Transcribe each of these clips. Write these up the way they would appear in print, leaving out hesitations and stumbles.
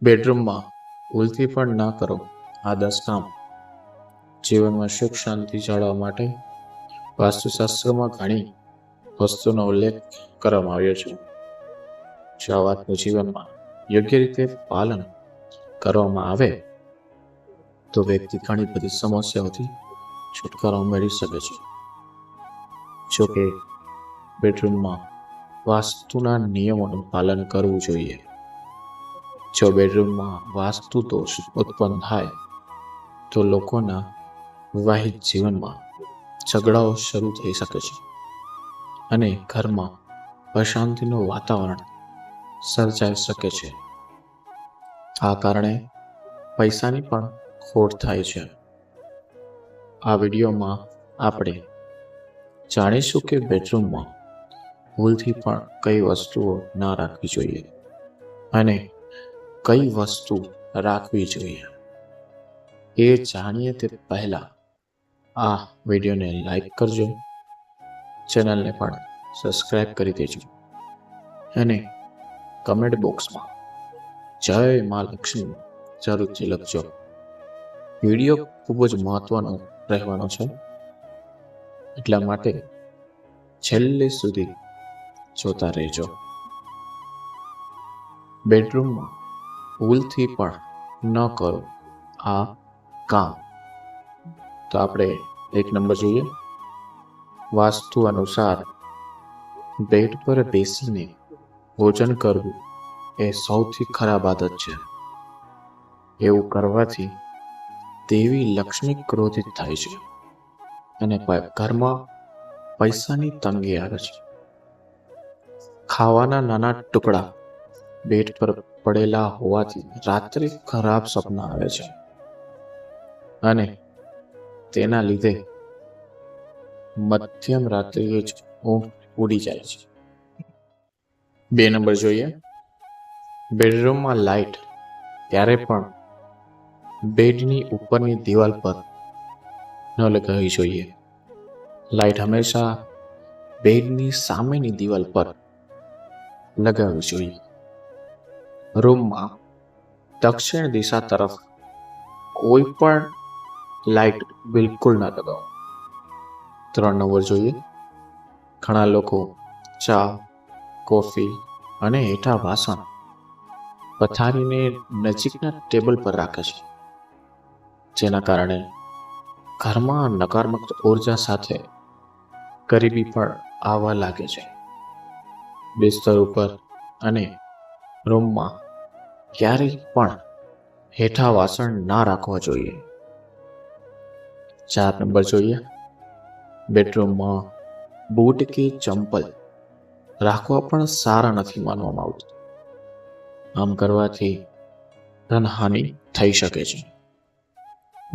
બેડરૂમમાં ભૂલથી પણ ના કરો આ 10 કામ. જીવનમાં સુખ શાંતિ જાળવવા માટે વાસ્તુશાસ્ત્રમાં ઘણી વસ્તુનો ઉલ્લેખ કરવામાં આવ્યો છે. જો આ વાતનું જીવનમાં યોગ્ય રીતે પાલન કરવામાં આવે તો વ્યક્તિ ઘણી બધી સમસ્યાઓથી છુટકારો મેળવી શકે છે. જો કે બેડરૂમમાં વાસ્તુના નિયમોનું પાલન કરવું જોઈએ. જો બેડરૂમમાં વાસ્તુ દોષ ઉત્પન્ન થાય તો લોકોના વિવાહિત જીવનમાં ઝઘડાઓ શરૂ થઈ શકે છે અને ઘરમાં અશાંતિનું વાતાવરણ સર્જાઈ શકે છે. આ કારણે પૈસાની પણ ખોટ થાય છે. આ વિડીયોમાં આપણે જાણીશું કે બેડરૂમમાં ભૂલથી પણ કઈ વસ્તુઓ ના રાખવી જોઈએ અને કઈ વસ્તુ રાખવી જોઈએ. એ જાણીએ તે પહેલા આ વિડીયોને લાઈક કરજો, ચેનલને પણ સબસ્ક્રાઇબ કરી દેજો અને કમેન્ટ બોક્સમાં જય મા લક્ષ્મી જરૂરથી લખજો. વિડીયો ખૂબ જ મહત્વનો રહેવાનો છે, એટલા માટે છેલ્લે સુધી જોતા રહેજો. બેડરૂમમાં ભૂલથી પણ ન કરો આ કામ. તો આપણે 1 નંબર જોઈએ. વાસ્તુ અનુસાર બેડ પર બેસીને ભોજન કરવું એ સૌથી ખરાબ આદત છે. એવું કરવાથી દેવી લક્ષ્મી ક્રોધિત થાય છે અને ઘરમાં પૈસાની તંગી આવે છે. ખાવાના નાના ટુકડા બેડ પર પડેલા હોવાથી રાત્રે ખરાબ સપના આવે છે અને તેના લીધે મધ્યમ રાત્રિએ જ ઊંઘ ઉડી જાય છે. 2 નંબર જોઈએ. બેડરૂમમાં લાઇટ ત્યારે પણ બેડની ઉપરની દિવાલ પર ન લગાવવી જોઈએ. લાઇટ હંમેશા બેડની સામેની દિવાલ પર લગાવવી જોઈએ. રૂમમાં દક્ષિણ દિશા તરફ કોઈ પણ લાઇટ બિલકુલ ના લગાવો. 3 નંબર જોઈએ. ઘણા લોકો ચા, કોફી અને હેઠા વાસણ પથારીને નજીકના ટેબલ પર રાખે છે, જેના કારણે ઘરમાં નકારાત્મક ઉર્જા સાથે ગરીબી પણ આવવા લાગે છે. બિસ્તર ઉપર અને રૂમમાં ક્યારેય પણ હેઠા વાસણ ના રાખવા જોઈએ. 4 નંબર જોઈએ. બેડરૂમમાં બૂટ કે ચંપલ રાખવા પણ સારા નથી માનવામાં આવતું. આમ કરવાથી ધનહાનિ થઈ શકે છે.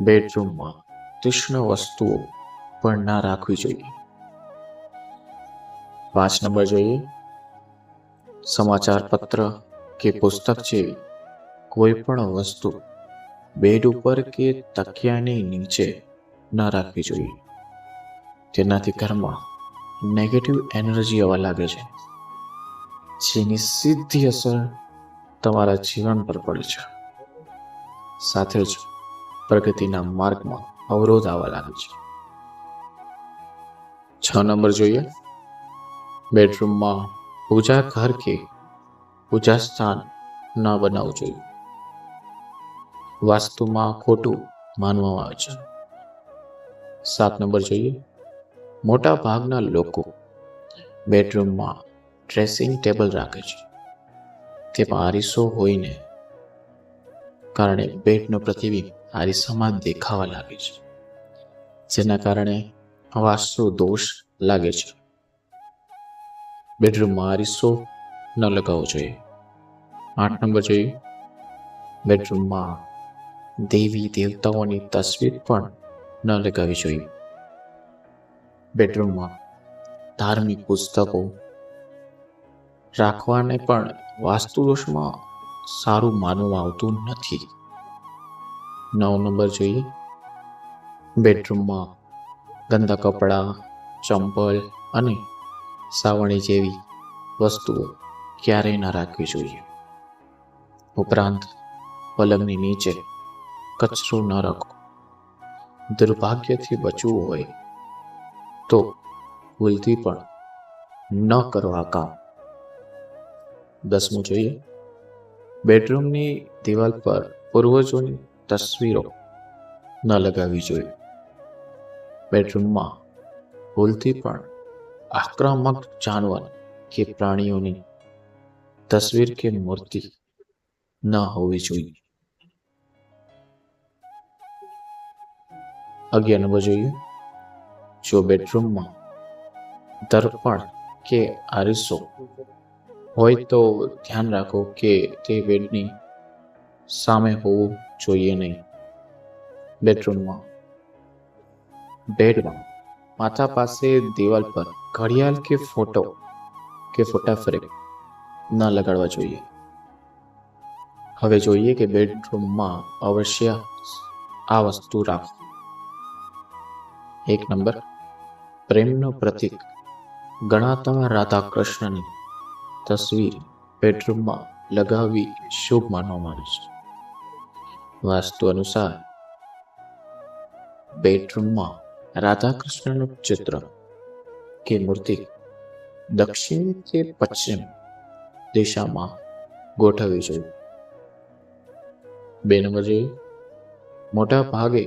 બેડરૂમમાં તીક્ષ્ણ વસ્તુઓ પણ ના રાખવી જોઈએ. 5 નંબર જોઈએ. સમાચાર પત્ર કે પુસ્તક જેવી કોઈ પણ વસ્તુ બેડ ઉપર કે તકિયાની નીચે ન રાખવી જોઈએ. તેનાથી ઘરમાં નેગેટિવ એનર્જી આવવા લાગે છે, જેની સીધી અસર તમારા જીવન પર પડે છે. સાથે જ પ્રગતિના માર્ગમાં અવરોધ આવવા લાગે છે. 6 નંબર જોઈએ. બેડરૂમમાં પૂજા ઘર કે પૂજા સ્થાન ન બનાવવું જોઈએ. વાસ્તુમાં ખોટું માનવામાં આવે છે. 7 નંબર જોઈએ. મોટા ભાગના લોકો બેડરૂમમાં ડ્રેસિંગ ટેબલ રાખે છે. તેમાં આરીસો હોઈને કારણે બેડનો પ્રતિબિંબ આરીસામાં દેખાવા લાગે છે, જેના કારણે વાસ્તુ દોષ લાગે છે. બેડરૂમમાં આરીસો ન લગાવવો જોઈએ. 8 નંબર જોઈએ. બેડરૂમમાં દેવી દેવતાઓની તસવીર પણ ન લગાવવી જોઈએ. બેડરૂમમાં ધાર્મિક પુસ્તકો રાખવાને પણ વાસ્તુ દોષમાં સારું માનવામાં આવતું નથી. 9 નંબર જોઈએ. બેડરૂમમાં ગંદા કપડાં, ચંપલ અને સાવરણી જેવી વસ્તુઓ ક્યારેય ન રાખવી જોઈએ. ઉપરાંત પલંગની નીચે કચરો ન રાખો. દુર્ભાગ્યથી બચવું હોય તો ભૂલથી પણ ન કરો આ કામ. 10મું જોઈએ. બેડરૂમની દિવાલ પર પૂર્વજોની તસવીરો ન લગાવવી જોઈએ. બેડરૂમમાં ભૂલથી પણ આક્રમક જાનવર કે પ્રાણીઓની તસવીર કે મૂર્તિ ન હોવી જોઈએ. 11 નંબર જોઈએ. જો બેડરૂમમાં દર્પણ કે આરીસો હોય તો ધ્યાન રાખો કે તે બેડની સામે હોવું જોઈએ નહીં. બેડમાં માથા પાસે દિવાલ પર ઘડિયાળ કે ફોટા ફ્રેમ ન લગાડવા જોઈએ. હવે જોઈએ કે બેડરૂમમાં અવશ્ય આ વસ્તુ રાખો. 1 નંબર, પ્રેમનું પ્રતીક ગણાતા રાધા કૃષ્ણની તસવીર બેડરૂમમાં લગાવવી શુભ માનવામાં આવે છે. વાસ્તુ અનુસાર બેડરૂમમાં રાધા કૃષ્ણનું ચિત્ર કે મૂર્તિ દક્ષિણ કે પશ્ચિમ દિશામાં ગોઠવવી જોઈએ. 2 નંબર જોઈએ. મોટા ભાગે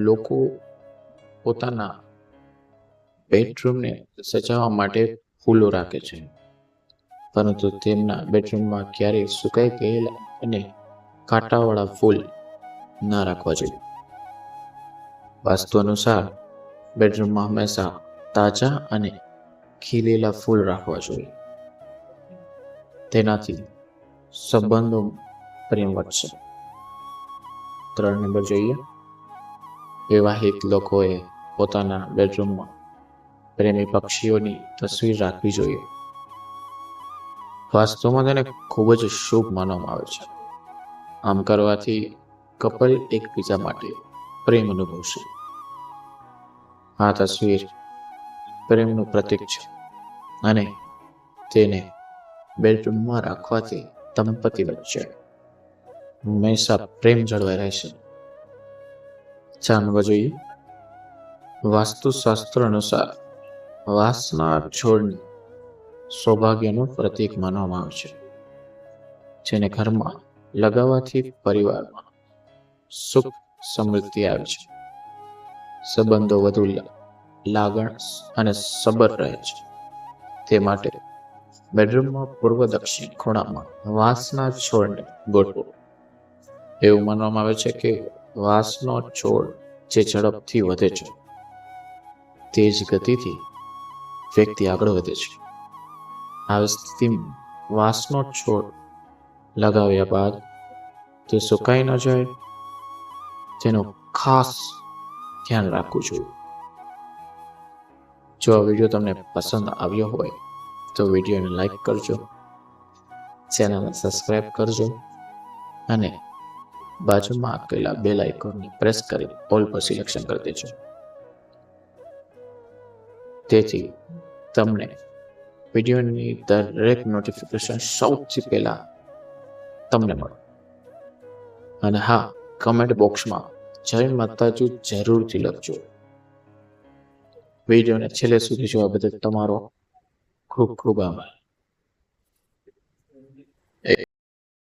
લોકો પોતાના બેડરૂમને સજાવવા માટે ફૂલો રાખે છે, પરંતુ તેમના બેડરૂમમાં ક્યારેય સુકાઈ ગયેલા અને કાંટાવાળા ફૂલ ન રાખવા જોઈએ. વાસ્તુ અનુસાર બેડરૂમમાં હંમેશા તાજા અને ખીલેલા ફૂલ રાખવા જોઈએ. તેનાથી સંબંધો પ્રેમ વધશે. 3 નંબર જોઈએ. વિવાહિત લોકોએ પોતાના બેડરૂમમાં પ્રેમી પક્ષીઓની તસવીર રાખવી જોઈએ. વાસ્તવમાં તેને ખૂબ જ શુભ માનવામાં આવે છે. આમ કરવાથી કપલ એકબીજા માટે પ્રેમ અનુભવશે. આ તસવીર પ્રેમનું પ્રતીક છે અને તેને બેડરૂમમાં રાખવાથી દંપતી વચ્ચે હંમેશા પ્રેમ જળવાઈ રહેશે. 4 નંબર જોઈએ. વાસ્તુશાસ્ત્ર અનુસાર વાંસના છોડને સૌભાગ્યનું પ્રતીક માનવામાં આવે છે, જેને ઘરમાં લગાવવાથી પરિવારમાં સુખ સમૃદ્ધિ આવે છે. સંબંધો વધુ લાગણ અને સબર રહે છે. તે માટે બેડરૂમમાં પૂર્વ દક્ષિણ ખૂણામાં વાંસના છોડને ગોઠવો. એવું માનવામાં આવે છે કે વાંસનો છોડ જે ઝડપથી વધે છે, તે જ ગતિથી વ્યક્તિ આગળ વધે છે. આવી સ્થિતિમાં વાંસનો છોડ લગાવ્યા બાદ તે સુકાઈ ન જાય તેનું ખાસ ધ્યાન રાખવું જોઈએ. જો આ વિડીયો તમને પસંદ આવ્યો હોય તો વિડીયોને લાઈક કરજો, ચેનલને સબસ્ક્રાઈબ કરજો અને બાજુમાં આપેલા બેલ આઇકોનને પ્રેસ કરી ઓલ પર સિલેક્શન કરી દેજો, તેથી તમને વિડીયોની દરેક નોટિફિકેશન સૌથી પહેલા તમને મળે. અને હા, કમેન્ટ બોક્સમાં જય માતાજી જરૂરથી લખજો. વિડીયોને છેલ્લે સુધી જોવા બદલ તમારો ખૂબ ખૂબ આભાર.